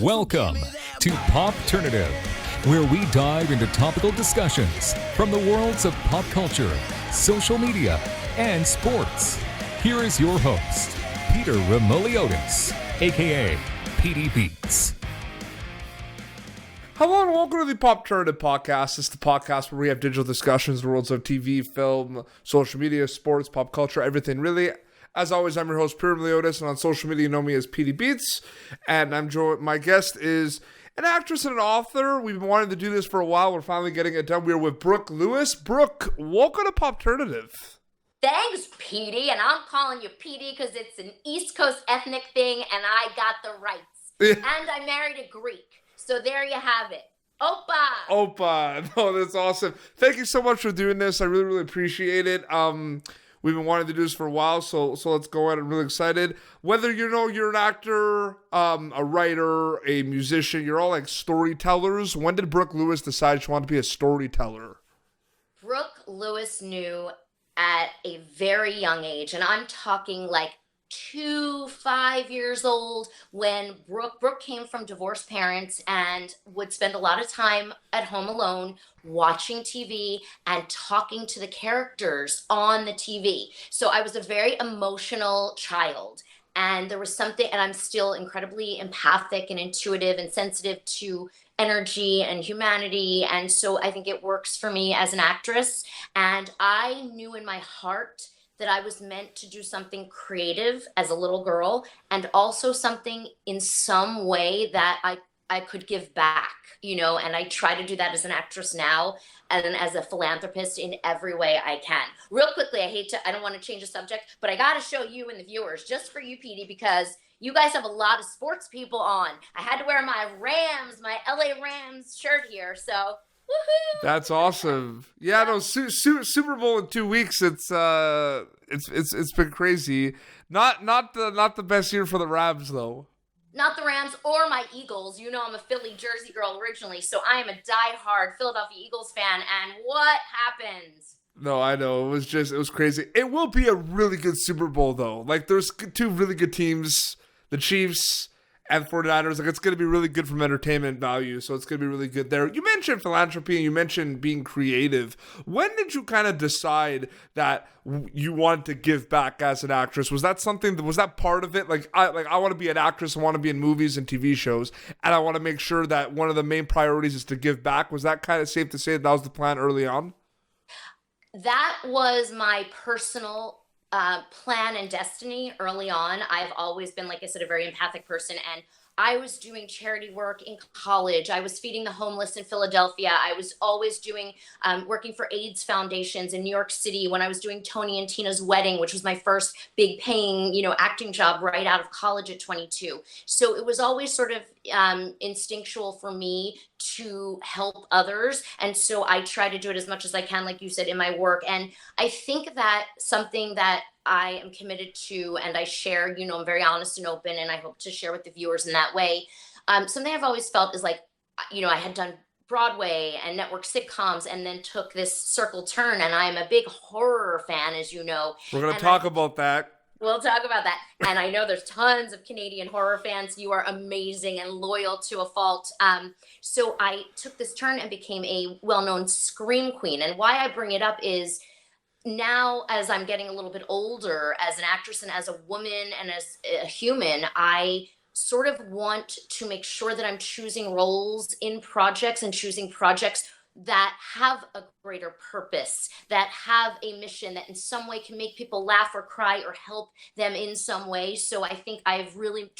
Welcome to Popternative, where we dive into topical discussions from the worlds of pop culture, social media, and sports. Here is your host, Peter Remoliotis, aka PD Beats. Hello and welcome to the Popternative podcast. It's the podcast where we have digital discussions in the worlds of TV, film, social media, sports, pop culture, everything really. As always, I'm your host, Peter Remoliotis, and on social media you know me as PD Beats. And I'm joined. My guest is an actress and an author. We've been wanting to do this for a while. We're finally getting it done. We're with Brooke Lewis. Brooke, welcome to Popternative. Thanks, Petey, and I'm calling you Petey because it's an East Coast ethnic thing, and I got the rights. And I married a Greek, so there you have it. Opa! No, that's awesome. Thank you so much for doing this. I really, really appreciate it. We've been wanting to do this for a while, so let's go ahead. I'm really excited. Whether you're an actor, a writer, a musician, you're all like storytellers. When did Brooke Lewis decide she wanted to be a storyteller? Brooke Lewis knew at a very young age, and I'm talking like 5 years old, when Brooke came from divorced parents and would spend a lot of time at home alone watching TV and talking to the characters on the TV. So I was a very emotional child, and there was something, and I'm still incredibly empathic and intuitive and sensitive to energy and humanity. And so I think it works for me as an actress. And I knew in my heart that I was meant to do something creative as a little girl, and also something in some way that I could give back, and I try to do that as an actress now and as a philanthropist in every way I can. Real quickly, I don't want to change the subject, but I got to show you and the viewers, just for you, Petey, because you guys have a lot of sports people on. I had to wear my LA Rams shirt here, so woohoo! That's awesome. Yeah, no, Super Bowl in 2 weeks. It's been crazy. Not the best year for the Rams though. Not the Rams or my Eagles. I'm a Philly Jersey girl originally, so I am a diehard Philadelphia Eagles fan. And what happens? No, I know. It was crazy. It will be a really good Super Bowl though. Like, there's two really good teams, the Chiefs and 49ers. Like, it's going to be really good from entertainment value, so it's going to be really good there. You mentioned philanthropy and you mentioned being creative. When did you kind of decide that you wanted to give back as an actress? Was that part of it? I want to be an actress, I want to be in movies and TV shows, and I want to make sure that one of the main priorities is to give back. Was that kind of safe to say that was the plan early on? That was my personal plan and destiny early on. I've always been, like I said, a very empathic person, and I was doing charity work in college. I was feeding the homeless in Philadelphia. I was always doing working for AIDS foundations in New York City when I was doing Tony and Tina's Wedding, which was my first big paying, acting job right out of college at 22. So it was always sort of instinctual for me to help others. And so I try to do it as much as I can, like you said, in my work. And I think that something that I am committed to, and I share, I'm very honest and open, and I hope to share with the viewers in that way. Something I've always felt is like, I had done Broadway and network sitcoms and then took this circle turn, and I'm a big horror fan, as you know. We're going to talk about that. We'll talk about that. And I know there's tons of Canadian horror fans. You are amazing and loyal to a fault. So I took this turn and became a well-known scream queen. And why I bring it up is now, as I'm getting a little bit older as an actress and as a woman and as a human, I sort of want to make sure that I'm choosing roles in projects and choosing projects that have a greater purpose, that have a mission that in some way can make people laugh or cry or help them in some way. So I think I've really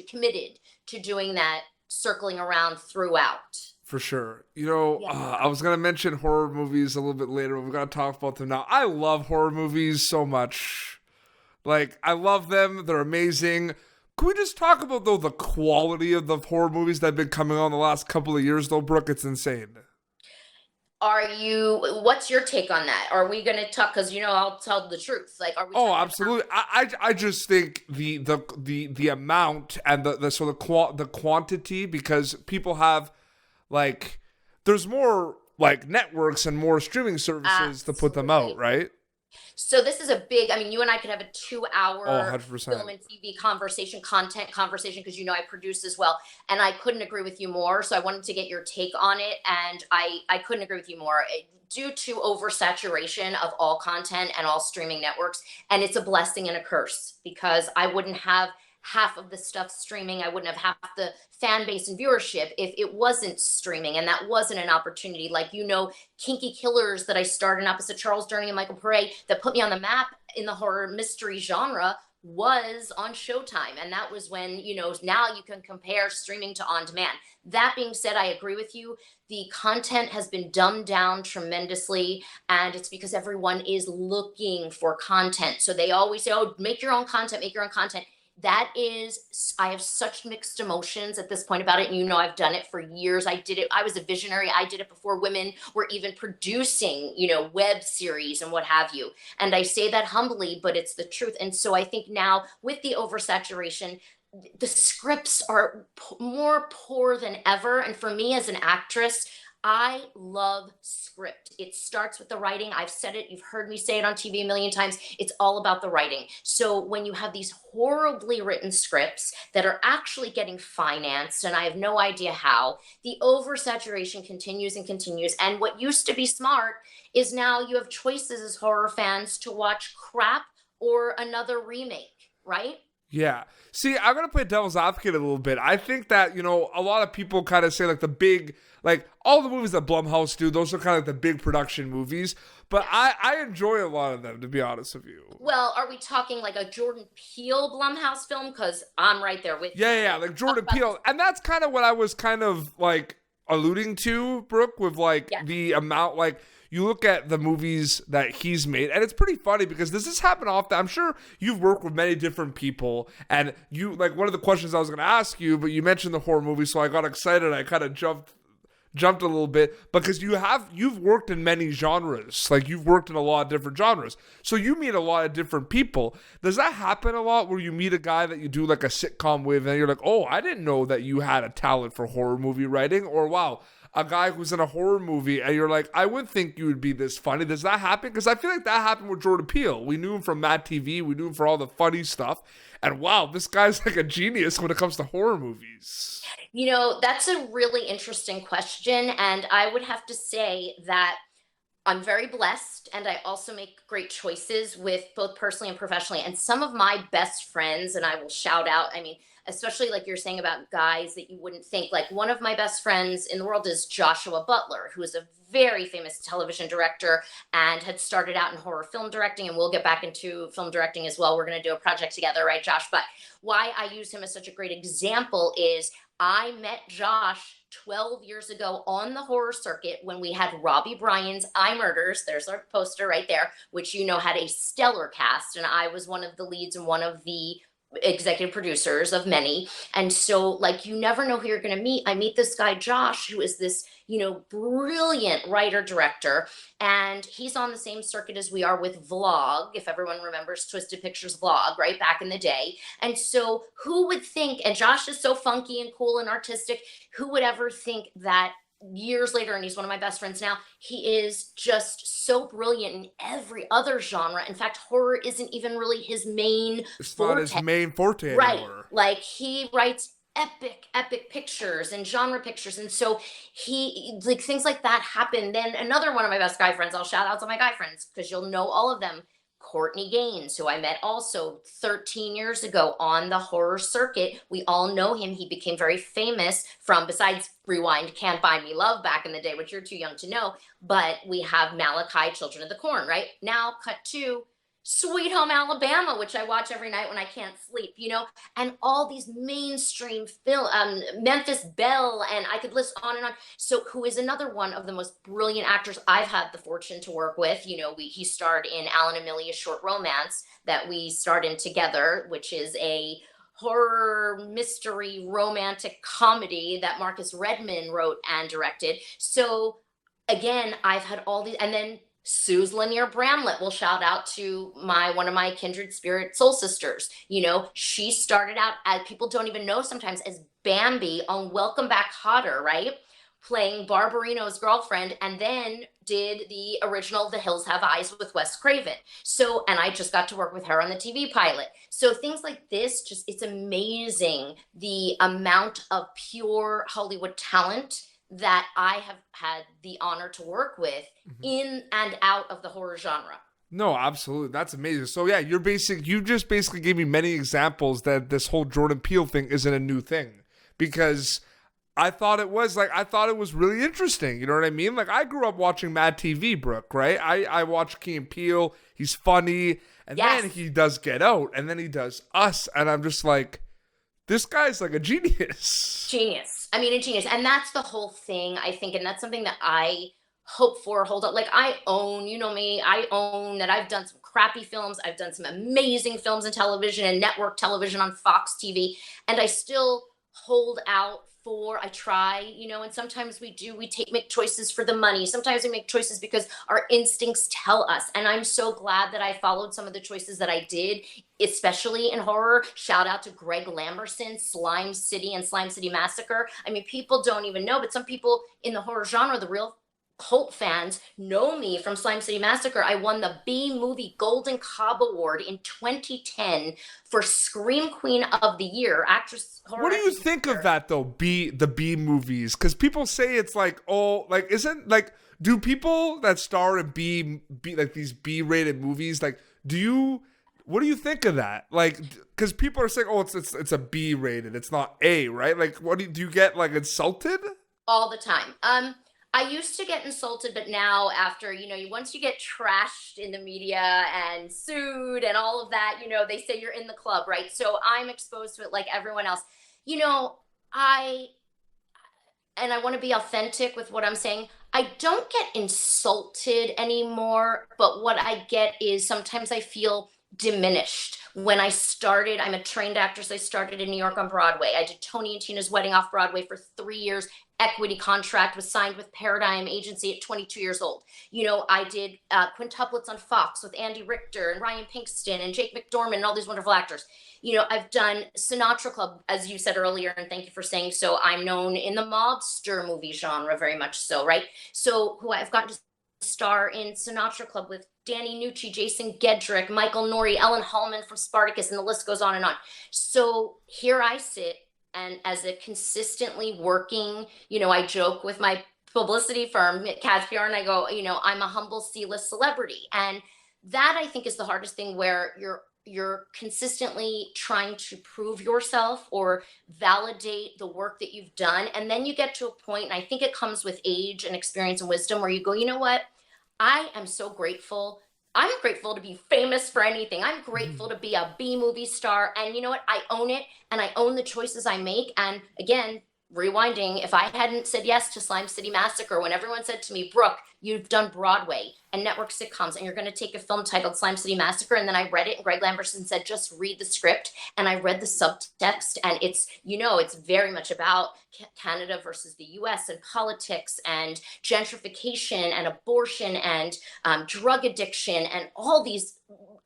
committed to doing that, circling around throughout. For sure. I was going to mention horror movies a little bit later, but we're going to talk about them now. I love horror movies so much. Like, I love them. They're amazing. Can we just talk about, though, the quality of the horror movies that have been coming on the last couple of years, though, Brooke? It's insane. What's your take on that? Are we going to talk, because, I'll tell the truth. Like, are we? Oh, absolutely. I just think the amount and the quantity, because people have, there's more, networks and more streaming services to put them out, right? So this is a big, I mean, you and I could have a Oh, two-hour film 100%. and TV content conversation, because you know I produce as well. And I couldn't agree with you more. So I wanted to get your take on it. And I couldn't agree with you more. Due to oversaturation of all content and all streaming networks. And it's a blessing and a curse, because I wouldn't have half of the stuff streaming. I wouldn't have half the fan base and viewership if it wasn't streaming and that wasn't an opportunity. Like, you know, Kinky Killers that I starred in opposite Charles Durning and Michael Pare that put me on the map in the horror mystery genre was on Showtime. And that was when, you know, now you can compare streaming to on demand. That being said, I agree with you. The content has been dumbed down tremendously, and it's because everyone is looking for content. So they always say, oh, make your own content, make your own content. That is, I have such mixed emotions at this point about it. And you know, I've done it for years. I did it. I was a visionary. I did it before women were even producing, you know, web series and what have you. And I say that humbly, but it's the truth. And so I think now with the oversaturation, the scripts are more poor than ever. And for me as an actress, I love script. It starts with the writing. I've said it, you've heard me say it on TV a million times. It's all about the writing. So when you have these horribly written scripts that are actually getting financed, and I have no idea how, the oversaturation continues and continues. And what used to be smart is now you have choices as horror fans to watch crap or another remake, right? Yeah. See, I'm going to play devil's advocate a little bit. I think that, you know, a lot of people kind of say like the big, like all the movies that Blumhouse do, those are kind of like the big production movies. But I enjoy a lot of them, to be honest with you. Well, are we talking like a Jordan Peele Blumhouse film? Because I'm right there with you. Yeah, like Jordan Peele. And that's kind of what I was kind of like alluding to, Brooke, with like the amount, like, you look at the movies that he's made, and it's pretty funny because this has happened often. I'm sure you've worked with many different people, and you, like, one of the questions I was going to ask you, but you mentioned the horror movie, so I got excited. I kind of jumped a little bit because you've worked in many genres. Like, you've worked in a lot of different genres. So you meet a lot of different people. Does that happen a lot where you meet a guy that you do like a sitcom with and you're like, oh, I didn't know that you had a talent for horror movie writing? Or, wow, a guy who's in a horror movie and you're like, I wouldn't think you would be this funny. Does that happen? Because I feel like that happened with Jordan Peele. We knew him from Mad TV. We knew him for all the funny stuff. And wow, this guy's like a genius when it comes to horror movies. You know, that's a really interesting question. And I would have to say that I'm very blessed, and I also make great choices with both personally and professionally. And some of my best friends, and I will shout out, I mean, especially like you're saying about guys that you wouldn't think, like one of my best friends in the world is Joshua Butler, who is a very famous television director and had started out in horror film directing. And we'll get back into film directing as well. We're going to do a project together, right, Josh? But why I use him as such a great example is I met Josh 12 years ago on the horror circuit when we had Robbie Bryan's IMurders. There's our poster right there, which, you know, had a stellar cast. And I was one of the leads and one of the executive producers of many. And so, like, you never know who you're going to meet. I meet this guy, Josh, who is this, you know, brilliant writer director. And he's on the same circuit as we are with Vlog, if everyone remembers Twisted Pictures Vlog, right back in the day. And so who would think, and Josh is so funky and cool and artistic, who would ever think that years later, and he's one of my best friends now, he is just so brilliant in every other genre. In fact, horror isn't even really his main It's forte. not his main forte Right. anymore. Like, he writes epic pictures and genre pictures. And so he, like, things like that happen. Then another one of my best guy friends, I'll shout out to my guy friends because you'll know all of them. Courtney Gaines, who I met also 13 years ago on the horror circuit. We all know him. He became very famous from, besides Rewind, Can't Buy Me Love back in the day, which you're too young to know. But we have Malachi, Children of the Corn, right? Now cut to Sweet Home Alabama, which I watch every night when I can't sleep, you know, and all these mainstream film, Memphis Belle, and I could list on and on. So, who is another one of the most brilliant actors I've had the fortune to work with. You know, he starred in Alan Amelia's short romance that we starred in together, which is a horror mystery romantic comedy that Marcus Redman wrote and directed. So again, I've had all these, and then Sue's Lanier Bramlett will shout out to one of my kindred spirit soul sisters. You know, she started out as, people don't even know sometimes, as Bambi on Welcome Back Hotter, right? playing Barbarino's girlfriend, and then did the original The Hills Have Eyes with Wes Craven. So, and I just got to work with her on the TV pilot. So things like this, just, it's amazing the amount of pure Hollywood talent that I have had the honor to work with in and out of the horror genre. No, absolutely. That's amazing. So yeah, you just basically gave me many examples that this whole Jordan Peele thing isn't a new thing, because I thought it was really interesting. You know what I mean? Like, I grew up watching Mad TV, Brooke, right? I watched Key and Peele. He's funny. And then he does Get Out, and then he does Us. And I'm just like, this guy's like a genius. Genius. I mean, a genius. And that's the whole thing, I think. And that's something that I hope for, hold up. Like, I own, you know me, I own that I've done some crappy films. I've done some amazing films in television and network television on Fox TV. And I still hold out I try, you know, and sometimes we make choices for the money. Sometimes we make choices because our instincts tell us. And I'm so glad that I followed some of the choices that I did, especially in horror. Shout out to Greg Lamberson, Slime City and Slime City Massacre. I mean, people don't even know, but some people in the horror genre, the real cult fans, know me from Slime City Massacre. I won the B Movie Golden Cob Award in 2010 for Scream Queen of the Year, What do you think of that though? The B movies, because people say it's like, oh, like, isn't like, do people that star in B like these B-rated movies, like, what do you think of that? Like, because people are saying, oh, it's a B-rated, it's not A, right? Like, do you get like insulted all the time? I used to get insulted, but now after, you know, once you get trashed in the media and sued and all of that, you know, they say you're in the club, right? So I'm exposed to it like everyone else. You know, I want to be authentic with what I'm saying. I don't get insulted anymore, but what I get is sometimes I feel diminished. When I started, I'm a trained actress. I started in New York on Broadway. I did Tony and Tina's Wedding off Broadway for 3 years. Equity contract, was signed with Paradigm Agency at 22 years old. You know, I did quintuplets on Fox with Andy Richter and Ryan Pinkston and Jake McDormand and all these wonderful actors. You know, I've done Sinatra Club, as you said earlier, and thank you for saying so. I'm known in the mobster movie genre very much so, right? So who I've gotten to star in Sinatra Club with Danny Nucci, Jason Gedrick, Michael Nori, Ellen Hallman from Spartacus, and the list goes on and on. So here I sit, and as a consistently working, you know, I joke with my publicity firm, Cats PR, and I go, you know, I'm a humble C-list celebrity. And that, I think, is the hardest thing, where you're consistently trying to prove yourself or validate the work that you've done. And then you get to a point, and I think it comes with age and experience and wisdom, where you go, you know what? I am so grateful. I'm grateful to be famous for anything. I'm grateful to be a B movie star. And you know what? I own it, and I own the choices I make. And again, rewinding, if I hadn't said yes to Slime City Massacre, when everyone said to me, Brooke, you've done Broadway and network sitcoms, and you're going to take a film titled Slime City Massacre. And then I read it, and Greg Lamberson said, just read the script. And I read the subtext, and it's, you know, it's very much about Canada versus the US and politics and gentrification and abortion and drug addiction and all these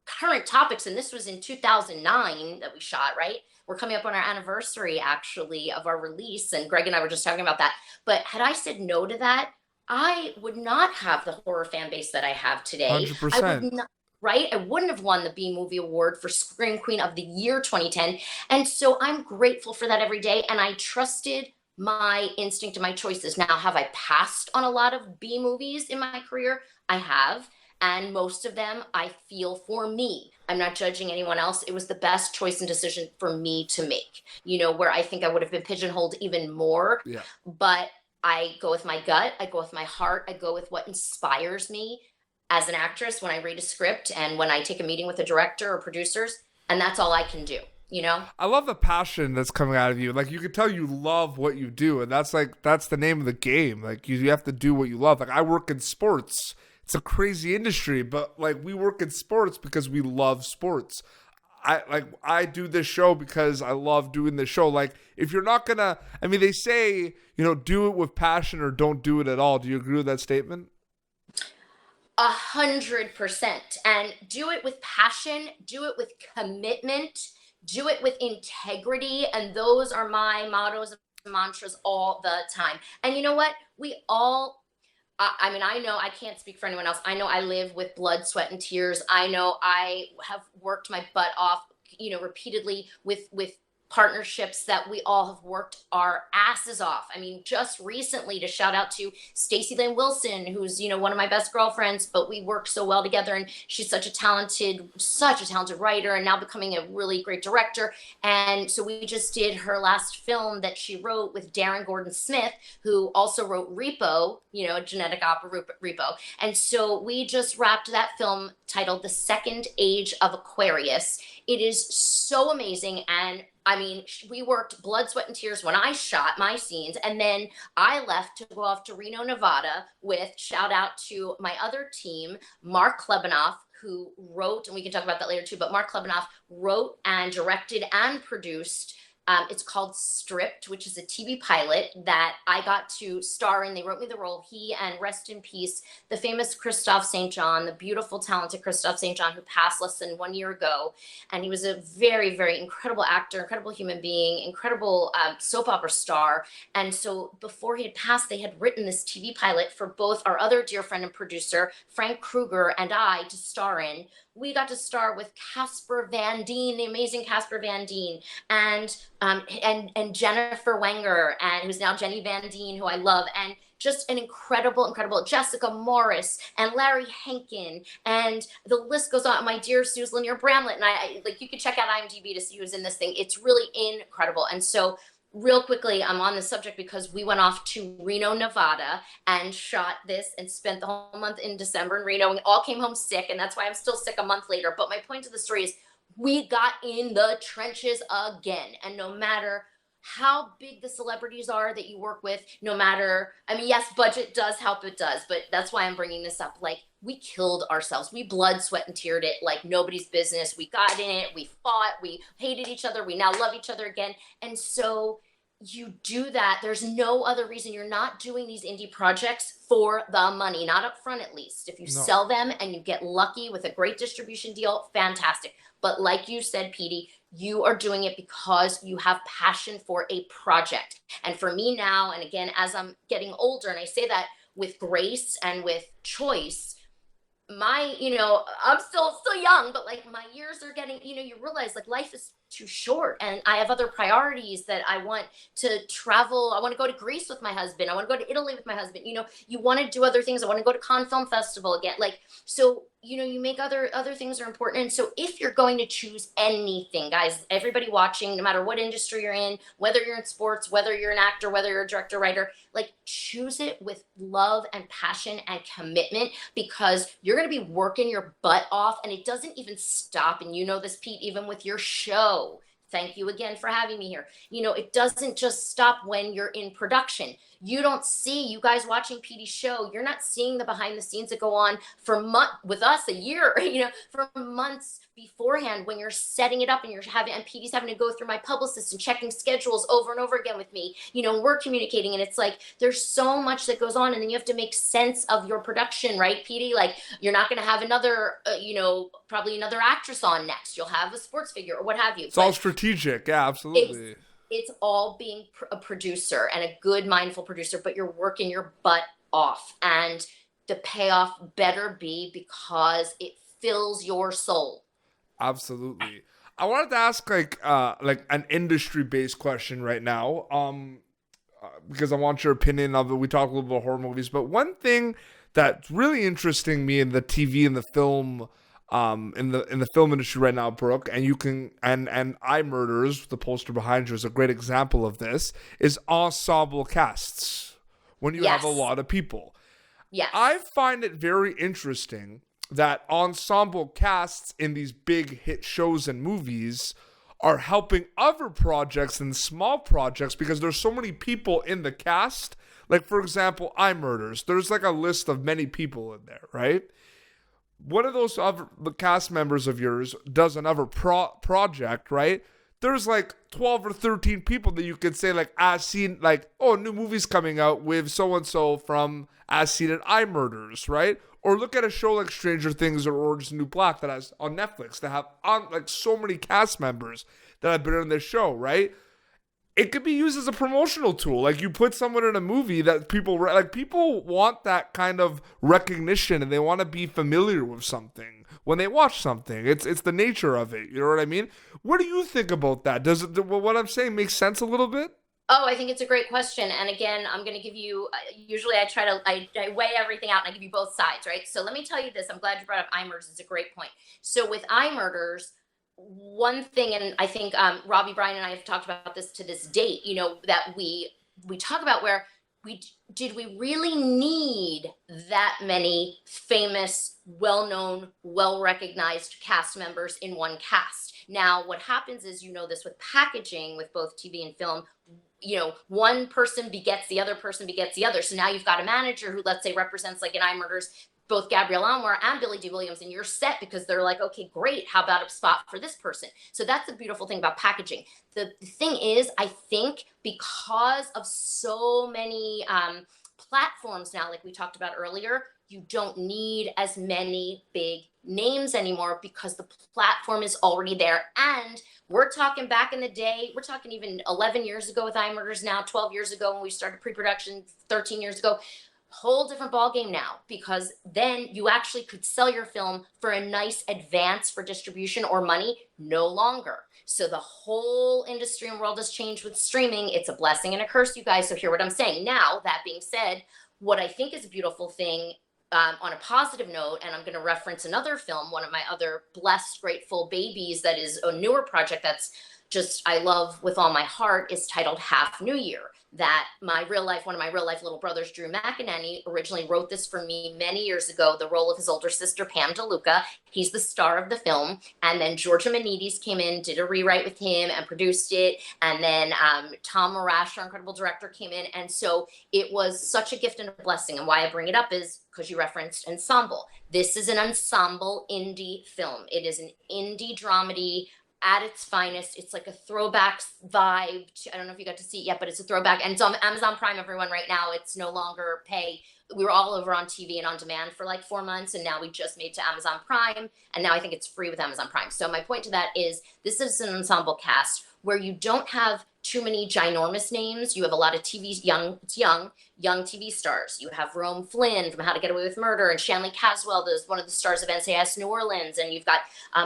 current topics. And this was in 2009 that we shot, right? We're coming up on our anniversary, actually, of our release. And Greg and I were just talking about that. But had I said no to that, I would not have the horror fan base that I have today. 100%. I would not, right? I wouldn't have won the B Movie Award for Scream Queen of the Year 2010. And so I'm grateful for that every day. And I trusted my instinct and my choices. Now, have I passed on a lot of B movies in my career? I have. And most of them, I feel, for me, I'm not judging anyone else, it was the best choice and decision for me to make, you know, where I think I would have been pigeonholed even more. Yeah. But I go with my gut, I go with my heart, I go with what inspires me as an actress when I read a script and when I take a meeting with a director or producers, and that's all I can do. You know, I love the passion that's coming out of you. Like, you can tell you love what you do, and that's the name of the game. Like, you have to do what you love. Like, I work in sports. It's a crazy industry, but like, we work in sports because we love sports. I do this show because I love doing this show. Like, if you're not gonna, I mean, they say, you know, do it with passion or don't do it at all. Do you agree with that statement? 100%. And do it with passion, do it with commitment, do it with integrity. And those are my mottos mantras all the time. And you know what? We all, I mean, I know I can't speak for anyone else. I know I live with blood, sweat, and tears. I know I have worked my butt off, repeatedly with partnerships that we all have worked our asses off. I mean, just recently, to shout out to Stacey Lane Wilson, who's one of my best girlfriends, but we work so well together, and she's such a talented writer, and now becoming a really great director. And so we just did her last film that she wrote with Darren Gordon Smith, who also wrote Repo, genetic opera Repo. And so we just wrapped that film titled The Second Age of Aquarius. It is so amazing. And I mean, we worked blood, sweat, and tears when I shot my scenes. And then I left to go off to Reno, Nevada with, shout out to my other team, Mark Klebanoff, who wrote, and we can talk about that later too, but Mark Klebanoff wrote and directed and produced. It's called Stripped, which is a TV pilot that I got to star in. They wrote me the role. He and, rest in peace, the famous Christophe St. John, the beautiful, talented Christophe St. John, who passed less than 1 year ago. And he was a very, very incredible actor, incredible human being, incredible soap opera star. And so before he had passed, they had written this TV pilot for both our other dear friend and producer, Frank Kruger, and I to star in. We got to star with Casper Van Dien, the amazing Casper Van Dien, and Jennifer Wenger, and who's now Jenny Van Dien, who I love, and just an incredible Jessica Morris and Larry Henkin, and the list goes on. My dear Suze Lanier Bramlett, and I you can check out IMDb to see who's in this thing. It's really incredible. And so, real quickly, I'm on this subject because we went off to Reno, Nevada, and shot this and spent the whole month in December in Reno, and all came home sick, and that's why I'm still sick a month later. But my point to the story is we got in the trenches again. And no matter how big the celebrities are that you work with, yes, budget does help, it does, but that's why I'm bringing this up. Like, we killed ourselves. We blood, sweat, and teared it like nobody's business. We got in it. We fought. We hated each other. We now love each other again. And so you do that. There's no other reason. You're not doing these indie projects for the money, not up front at least. If you sell them and you get lucky with a great distribution deal, fantastic. But like you said, Petey, you are doing it because you have passion for a project. And for me now, and again, as I'm getting older, and I say that with grace and with choice, I'm still young, but like my years are getting, you realize like life is too short, and I have other priorities that I want to travel. I want to go to Greece with my husband. I want to go to Italy with my husband. You want to do other things. I want to go to Cannes Film Festival again. Like, so, you make other things are important. And so if you're going to choose anything, guys, everybody watching, no matter what industry you're in, whether you're in sports, whether you're an actor, whether you're a director, writer, like, choose it with love and passion and commitment, because you're going to be working your butt off, and it doesn't even stop. And this, Pete, even with your show. Thank you again for having me here. It doesn't just stop when you're in production. You don't see, you guys watching Petey's show, you're not seeing the behind the scenes that go on for with us a year, for months beforehand, when you're setting it up and and Petey's having to go through my publicist and checking schedules over and over again with me, and we're communicating, and it's like, there's so much that goes on, and then you have to make sense of your production, right, Petey? Like, you're not going to have another, probably another actress on next. You'll have a sports figure or what have you. It's all strategic. Yeah, absolutely. It's all being a producer, and a good, mindful producer, but you're working your butt off, and the payoff better be because it fills your soul. Absolutely. I wanted to ask like an industry-based question right now, because I want your opinion of it. We talk a little bit about horror movies, but one thing that's really interesting me in the TV and the film, in the film industry right now, Brooke, and IMurders, the poster behind you, is a great example of this, is ensemble casts. When you have a lot of people. Yes. I find it very interesting that ensemble casts in these big hit shows and movies are helping other projects and small projects because there's so many people in the cast. Like, for example, IMurders. There's like a list of many people in there, right? One of those other cast members of yours does another project, right? There's like 12 or 13 people that you could say, like, as seen, like, oh, new movie's coming out with so-and-so from as seen in IMurders, right? Or look at a show like Stranger Things or Orange is the New Black that has on Netflix that have like so many cast members that have been on this show, right? it could be used as a promotional tool. Like you put someone in a movie that people want that kind of recognition, and they want to be familiar with something when they watch something. It's the nature of it. You know what I mean? What do you think about that? Does what I'm saying make sense a little bit? Oh, I think it's a great question. And again, I'm going to give you, usually I weigh everything out and I give you both sides, right? So let me tell you this. I'm glad you brought up IMurders. It's a great point. So with IMurders, one thing, and I think Robbie, Bryan, and I have talked about this to this date, that we talk about where did we really need that many famous, well-known, well-recognized cast members in one cast? Now, what happens is, this with packaging, with both TV and film, one person begets the other person begets the other. So now you've got a manager who, let's say, represents, like in IMurders, both Gabrielle Anwar and Billy D. Williams in your set, because they're like, okay, great. How about a spot for this person? So that's the beautiful thing about packaging. The thing is, I think because of so many platforms now, like we talked about earlier, you don't need as many big names anymore because the platform is already there. And we're talking back in the day, we're talking even 11 years ago with IMurders now, 12 years ago when we started pre-production, 13 years ago. Whole different ballgame now, because then you actually could sell your film for a nice advance for distribution or money. No longer. So the whole industry and world has changed with streaming. It's a blessing and a curse, you guys. So hear what I'm saying. Now, that being said, what I think is a beautiful thing, on a positive note, and I'm going to reference another film, one of my other blessed, grateful babies that is a newer project that's just I love with all my heart, is titled Half New Year. That one of my real life little brothers, Drew McEnany, originally wrote this for me many years ago, the role of his older sister, Pam DeLuca. He's the star of the film. And then Georgia Manides came in, did a rewrite with him and produced it. And then Tom Marash, our incredible director, came in. And so it was such a gift and a blessing. And why I bring it up is because you referenced ensemble. This is an ensemble indie film. It is an indie dramedy at its finest. It's like a throwback vibe. I don't know if you got to see it yet, but it's a throwback. And it's on Amazon Prime, everyone, right now. It's no longer pay. We were all over on TV and on demand for like 4 months, and now we just made to Amazon Prime, and now I think it's free with Amazon Prime. So my point to that is this is an ensemble cast where you don't have too many ginormous names. You have a lot of young TV stars. You have Rome Flynn from How to Get Away with Murder, and Shanley Caswell, one of the stars of NCIS New Orleans, and you've got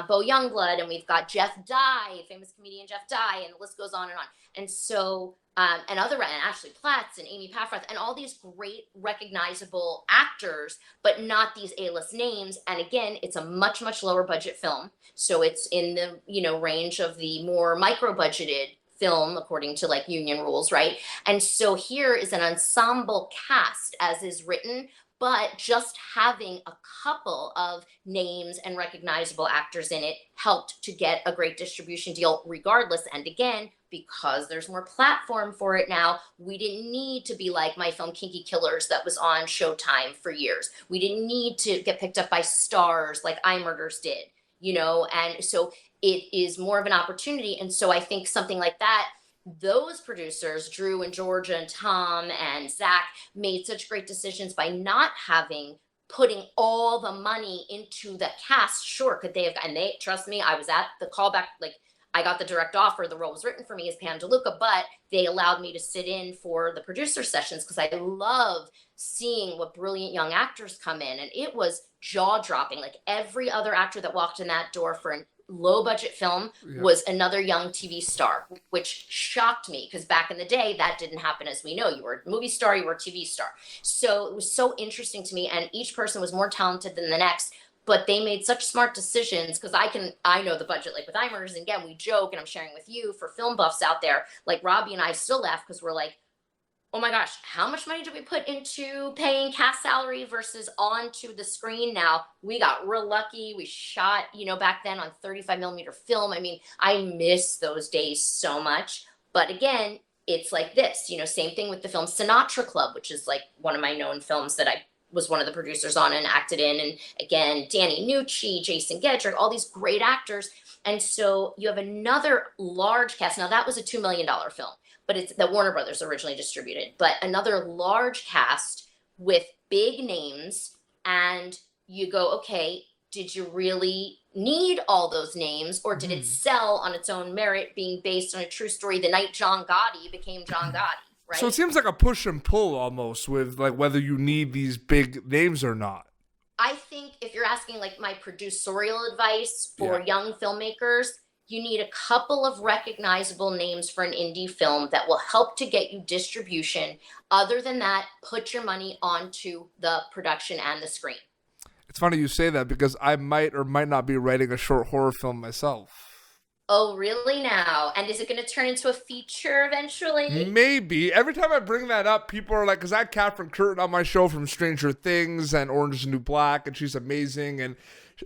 Bo Youngblood, and we've got Jeff Dye, famous comedian Jeff Dye, and the list goes on and on. And so, and Ashley Platts and Amy Paffrath, and all these great recognizable actors, but not these A-list names. And again, it's a much, much lower budget film. So it's in the, range of the more micro budgeted film according to like union rules, right? And so here is an ensemble cast as is written, but just having a couple of names and recognizable actors in it helped to get a great distribution deal regardless. And again, because there's more platform for it now, we didn't need to be like my film Kinky Killers that was on Showtime for years. We didn't need to get picked up by stars like IMurders did, and so it is more of an opportunity. And so I think something like that, those producers, Drew and Georgia and Tom and Zach, made such great decisions by not putting all the money into the cast. Sure, could they have, and they, trust me, I was at the callback, like I got the direct offer, the role was written for me as Pam DeLuca, but they allowed me to sit in for the producer sessions because I love seeing what brilliant young actors come in. And it was jaw-dropping. Like every other actor that walked in that door for a low-budget film was another young TV star, which shocked me because back in the day, that didn't happen, as we know. You were a movie star, you were a TV star. So it was so interesting to me, and each person was more talented than the next. But they made such smart decisions because I know the budget, like with IMurders, and again, we joke, and I'm sharing with you for film buffs out there, like Robbie and I still laugh because we're like, oh my gosh, how much money did we put into paying cast salary versus onto the screen? Now, we got real lucky. We shot, back then on 35 millimeter film. I mean, I miss those days so much. But again, it's like this, same thing with the film Sinatra Club, which is like one of my known films that I was one of the producers on and acted in. And again, Danny Nucci, Jason Gedrick, all these great actors. And so you have another large cast. Now that was a $2 million film, but it's that Warner Brothers originally distributed, but another large cast with big names. And you go, okay, did you really need all those names, or did it sell on its own merit, being based on a true story the night John Gotti became John Gotti, right? So it seems like a push and pull almost with like whether you need these big names or not. I think if you're asking like my producerial advice for young filmmakers, you need a couple of recognizable names for an indie film that will help to get you distribution. Other than that, put your money onto the production and the screen. It's funny you say that because I might or might not be writing a short horror film myself. Oh, really now? And is it going to turn into a feature eventually? Maybe. Every time I bring that up, people are like, because I had Catherine Curtin on my show from Stranger Things and Orange is the New Black, and she's amazing. And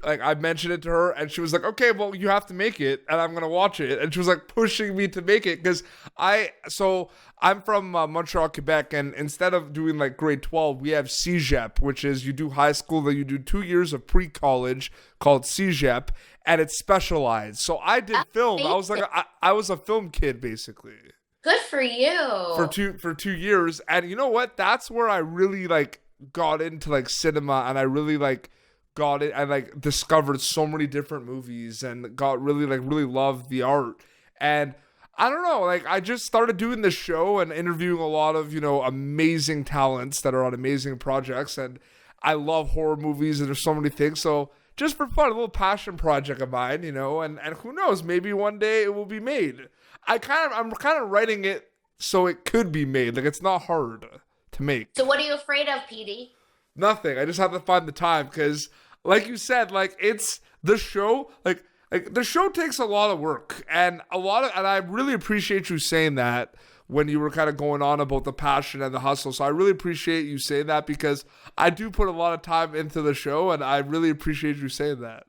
like I mentioned it to her, and she was like, okay, well, you have to make it, and I'm going to watch it. And she was like pushing me to make it because I'm from Montreal, Quebec, and instead of doing like grade 12, we have CEGEP, which is you do high school, then you do 2 years of pre-college called CEGEP, and it's specialized. So I did film. I was like, I was a film kid basically. Good for you. For 2 years, and you know what? That's where I really like got into like cinema, and I really like got it. I like discovered so many different movies, and got really loved the art. And I don't know, like I just started doing this show and interviewing a lot of, amazing talents that are on amazing projects. And I love horror movies, and there's so many things. So just for fun, a little passion project of mine, and who knows, maybe one day it will be made. I'm kind of writing it so it could be made. Like it's not hard to make. So what are you afraid of, PD? Nothing. I just have to find the time because like you said, like it's the show, like the show takes a lot of work and I really appreciate you saying that when you were kind of going on about the passion and the hustle. So I really appreciate you saying that because I do put a lot of time into the show, and I really appreciate you saying that.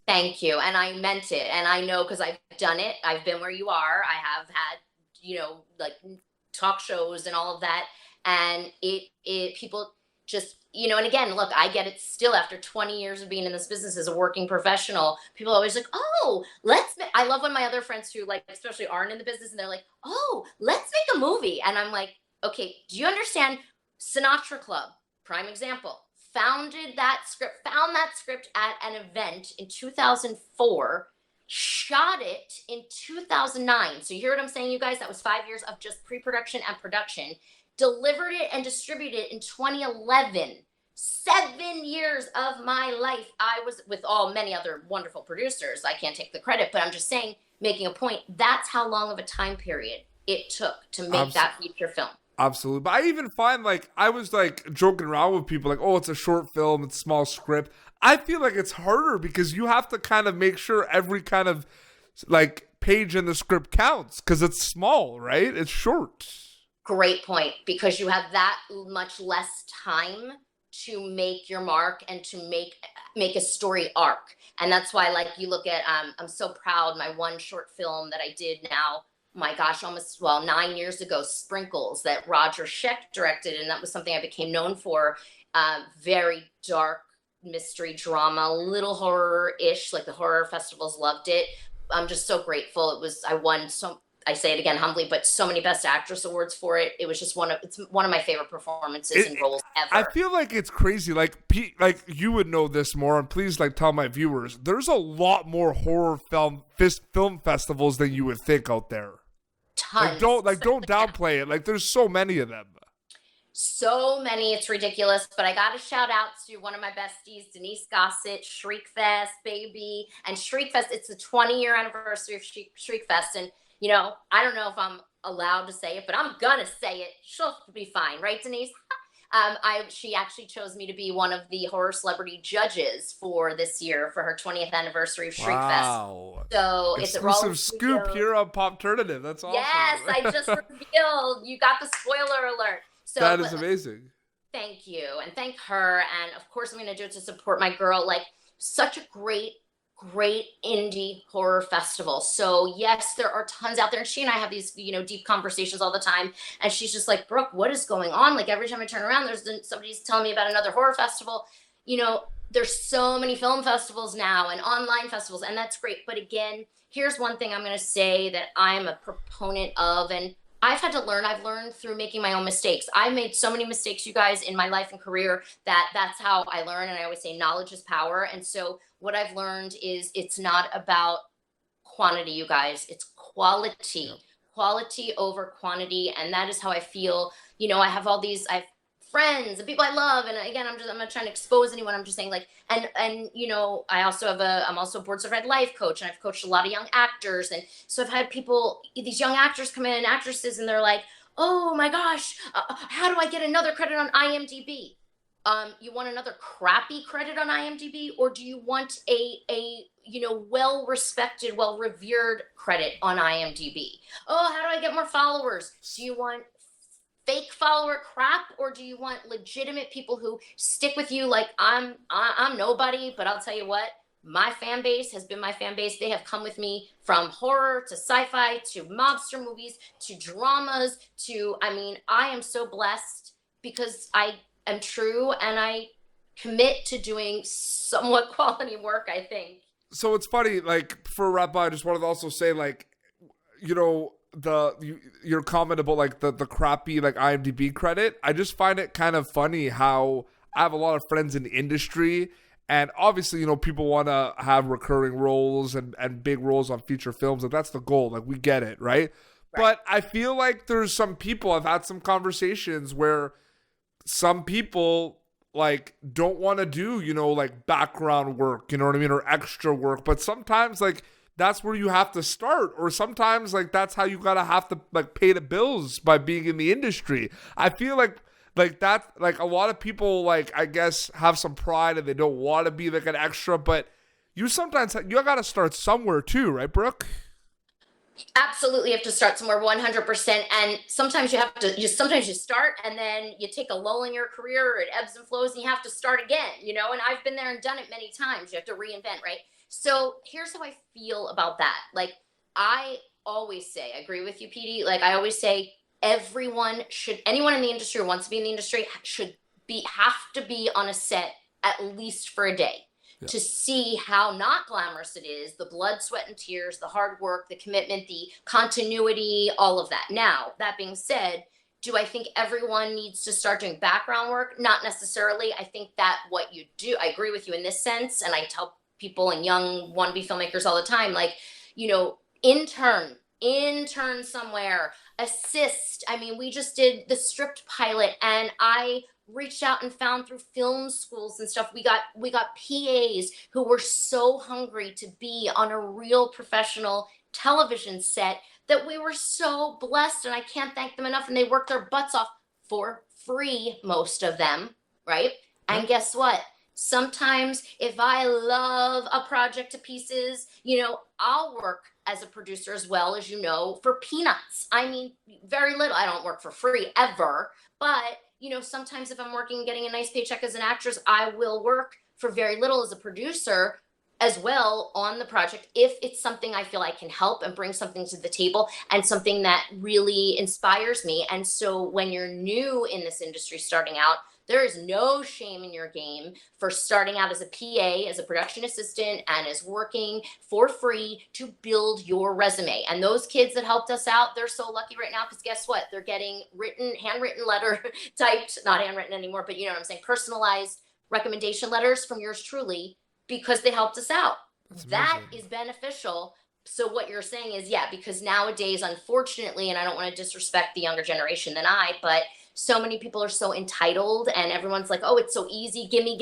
Thank you. And I meant it. And I know because I've done it. I've been where you are. I have had, like talk shows and all of that. And it people just, and again, look, I get it still after 20 years of being in this business as a working professional. People are always like, oh, I love when my other friends who like, especially aren't in the business, and they're like, oh, let's make a movie. And I'm like, okay, do you understand? Sinatra Club, prime example, found that script at an event in 2004, shot it in 2009. So you hear what I'm saying, you guys? That was 5 years of just pre-production and production. Delivered it and distributed it in 2011. 7 years of my life. I was with many other wonderful producers. I can't take the credit, but I'm just saying, making a point. That's how long of a time period it took to make that feature film. Absolutely. But I even find like I was like joking around with people like, oh, it's a short film, it's a small script. I feel like it's harder because you have to kind of make sure every kind of like page in the script counts because it's small, right? It's short. Great point, because you have that much less time to make your mark and to make a story arc. And that's why, like, you look at, I'm so proud, my one short film that I did now, my gosh, 9 years ago, Sprinkles, that Roger Scheck directed. And that was something I became known for. Very dark mystery drama, a little horror-ish, like the horror festivals loved it. I'm just so grateful. I won I say it again humbly, but so many Best Actress awards for it. It was just one of my favorite performances and roles ever. I feel like it's crazy. Like you would know this more, and please like tell my viewers. There's a lot more horror film festivals than you would think out there. Tons. Don't downplay it. Like there's so many of them. So many, it's ridiculous. But I got to shout out to one of my besties, Denise Gossett, Shriekfest, baby, and Shriekfest. It's the 20-year anniversary of Shriekfest, and I don't know if I'm allowed to say it, but I'm gonna say it. She'll be fine, right, Denise? She actually chose me to be one of the horror celebrity judges for this year for her 20th anniversary of Shriekfest. Wow. So exclusive scoop here on Popternative. That's awesome. Yes, I just revealed. You got the spoiler alert. So that is amazing. Thank you, and thank her, and of course I'm gonna do it to support my girl. Like such a great indie horror festival. So yes, there are tons out there. And she and I have these, deep conversations all the time. And she's just like, Brooke, what is going on? Like every time I turn around, somebody's telling me about another horror festival. There's so many film festivals now and online festivals, and that's great. But again, here's one thing I'm going to say that I'm a proponent of, and I've had to learn. I've learned through making my own mistakes. I made so many mistakes, you guys, in my life and career that's how I learn. And I always say knowledge is power. And so what I've learned is it's not about quantity, you guys. It's quality, quality over quantity. And that is how I feel. I have I have friends and people I love. And again, I'm not trying to expose anyone. I'm just saying like, and I'm also a board certified life coach, and I've coached a lot of young actors. And so I've had these young actors come in and actresses, and they're like, oh my gosh, how do I get another credit on IMDb? You want another crappy credit on IMDb, or do you want a well respected, well revered credit on IMDb? Oh, how do I get more followers? Do you want fake follower crap, or do you want legitimate people who stick with you? Like I'm nobody, but I'll tell you what, my fan base has been my fan base. They have come with me from horror to sci-fi to mobster movies to dramas to, I am so blessed because I am true and I commit to doing somewhat quality work, I think. So it's funny, like for a wrap up, I just wanted to also say, like, your comment about like the crappy like IMDb credit. I just find it kind of funny how I have a lot of friends in the industry, and obviously people want to have recurring roles and big roles on feature films. Like that's the goal. Like we get it, right? But I feel like there's some people, I've had some conversations where some people like don't want to do, like background work, you know what I mean? Or extra work. But sometimes like that's where you have to start. Or sometimes like that's how you have to like pay the bills by being in the industry. I feel like that, like a lot of people like, I guess, have some pride and they don't want to be like an extra, but you got to start somewhere too, right, Brooke? Absolutely, you have to start somewhere 100%. And sometimes sometimes you start and then you take a lull in your career, or it ebbs and flows, and you have to start again, and I've been there and done it many times. You have to reinvent, right? So here's how I feel about that. Like I always say, I agree with you, PD. Like I always say, anyone in the industry who wants to be in the industry have to be on a set at least for a day. To see how not glamorous it is, the blood, sweat, and tears, the hard work, the commitment, the continuity, all of that. Now, that being said, do I think everyone needs to start doing background work? Not necessarily. I think that what you do, I agree with you in this sense, and I tell people and young wannabe filmmakers all the time, like, intern somewhere, assist. We just did the Stripped pilot, and I reached out and found through film schools and stuff. We got PAs who were so hungry to be on a real professional television set that we were so blessed, and I can't thank them enough. And they worked their butts off for free, most of them, right? And guess what? Sometimes if I love a project to pieces, I'll work as a producer as well, as for peanuts. Very little. I don't work for free ever, but sometimes if I'm working and getting a nice paycheck as an actress, I will work for very little as a producer as well on the project if it's something I feel I can help and bring something to the table and something that really inspires me. And so when you're new in this industry starting out, there is no shame in your game for starting out as a PA, as a production assistant, and as working for free to build your resume. And those kids that helped us out, they're so lucky right now because guess what? They're getting handwritten letter typed, not handwritten anymore, but you know what I'm saying, personalized recommendation letters from yours truly because they helped us out. That is beneficial. So what you're saying is, because nowadays, unfortunately, and I don't want to disrespect the younger generation than but so many people are so entitled and everyone's like, oh, it's so easy. Gimme.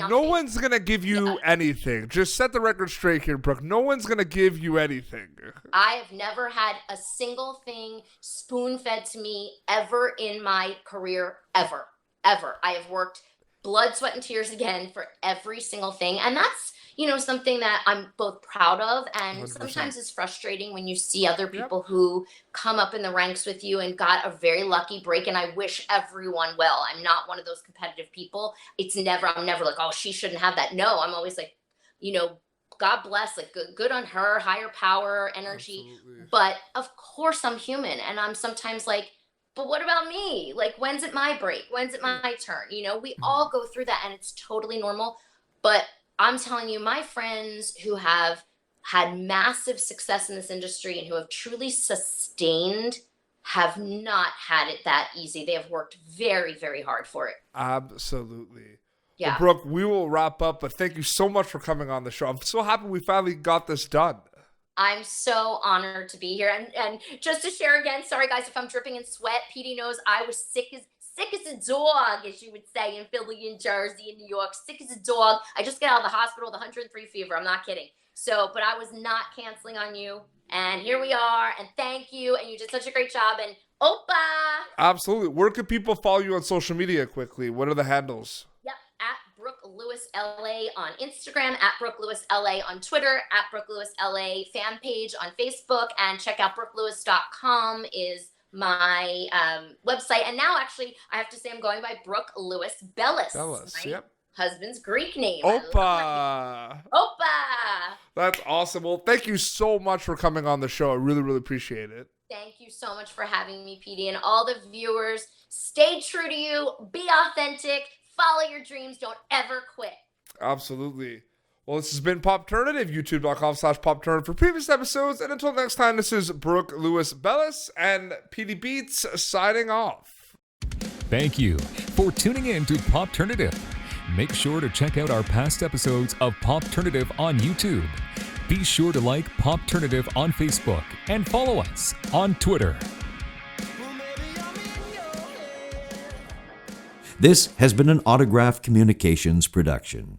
No one's going to give you anything. Just set the record straight here, Brooke. No one's going to give you anything. I have never had a single thing spoon-fed to me ever in my career, ever. I have worked blood, sweat, and tears again for every single thing. And that's, something that I'm both proud of and 100%. Sometimes it's frustrating when you see other people who come up in the ranks with you and got a very lucky break. And I wish everyone well. I'm not one of those competitive people. I'm never like, oh, she shouldn't have that. No, I'm always like, God bless, like good on her, higher power, energy. Absolutely. But of course I'm human. And I'm sometimes like, but what about me? Like, when's it my break? When's it my turn? We all go through that and it's totally normal. But I'm telling you, my friends who have had massive success in this industry and who have truly sustained have not had it that easy. They have worked very, very hard for it. Absolutely. Yeah. Well, Brooke, we will wrap up, but thank you so much for coming on the show. I'm so happy we finally got this done. I'm so honored to be here. And just to share again, sorry guys if I'm dripping in sweat. PD knows I was sick as a dog, as you would say in Philly and Jersey and New York. Sick as a dog. I just got out of the hospital with 103 fever. I'm not kidding. So, but I was not canceling on you. And here we are. And thank you. And you did such a great job. And Opa! Absolutely. Where can people follow you on social media quickly? What are the handles? Yep, at Brooke Lewis LA on Instagram, at Brooke Lewis LA on Twitter, at Brooke Lewis LA fan page on Facebook, and check out brookelewis.com is my website. And now, actually, I have to say I'm going by Brooke Lewis Bellas. Bellas, yep. Husband's Greek name. Opa! Opa! That's awesome. Well, thank you so much for coming on the show. I really, really appreciate it. Thank you so much for having me, PD. And all the viewers, stay true to you, be authentic, follow your dreams, don't ever quit. Absolutely. Well, this has been Popternative, youtube.com/Popternative for previous episodes. And until next time, this is Brooke Lewis Bellas and PD Beats signing off. Thank you for tuning in to Popternative. Make sure to check out our past episodes of Popternative on YouTube. Be sure to like Popternative on Facebook and follow us on Twitter. This has been an Autograph Communications production.